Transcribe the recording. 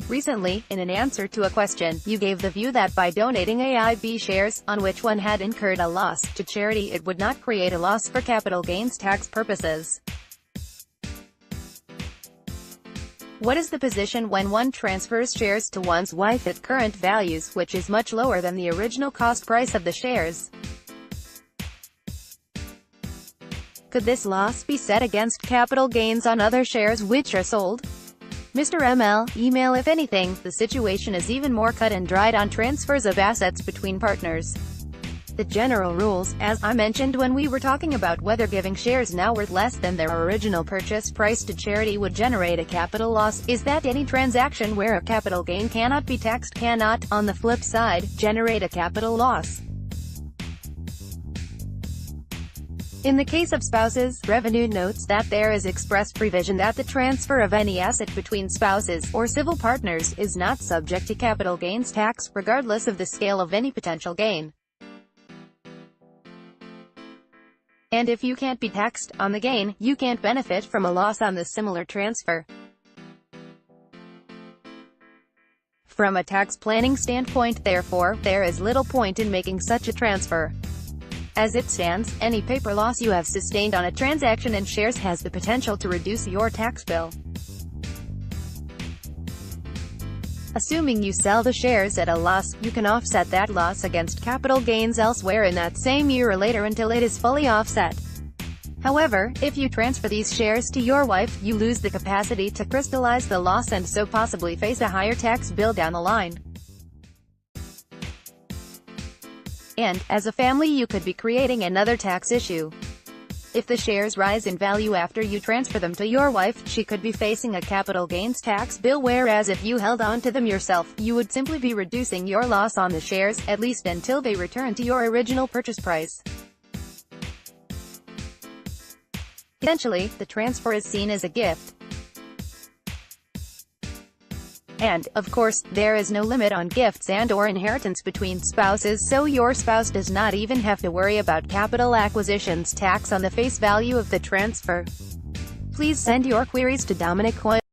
Recently, in an answer to a question, you gave the view that by donating AIB shares, on which one had incurred a loss, to charity it would not create a loss for capital gains tax purposes. What is the position when one transfers shares to one's wife at current values, which is much lower than the original cost price of the shares? Could this loss be set against capital gains on other shares which are sold? Mr. ML, email. If anything, the situation is even more cut and dried on transfers of assets between partners. The general rules, as I mentioned when we were talking about whether giving shares now worth less than their original purchase price to charity would generate a capital loss, is that any transaction where a capital gain cannot be taxed cannot, on the flip side, generate a capital loss. In the case of spouses, Revenue notes that there is express provision that the transfer of any asset between spouses, or civil partners, is not subject to capital gains tax, regardless of the scale of any potential gain. And if you can't be taxed on the gain, you can't benefit from a loss on the similar transfer. From a tax planning standpoint, therefore, there is little point in making such a transfer. As it stands, any paper loss you have sustained on a transaction in shares has the potential to reduce your tax bill. Assuming you sell the shares at a loss, you can offset that loss against capital gains elsewhere in that same year or later until it is fully offset. However, if you transfer these shares to your wife, you lose the capacity to crystallize the loss and so possibly face a higher tax bill down the line. And, as a family, you could be creating another tax issue. If the shares rise in value after you transfer them to your wife, she could be facing a capital gains tax bill, whereas if you held on to them yourself, you would simply be reducing your loss on the shares, at least until they return to your original purchase price. Essentially, the transfer is seen as a gift. And, of course, there is no limit on gifts and/or inheritance between spouses, so your spouse does not even have to worry about capital acquisitions tax on the face value of the transfer. Please send your queries to Dominic Coyle.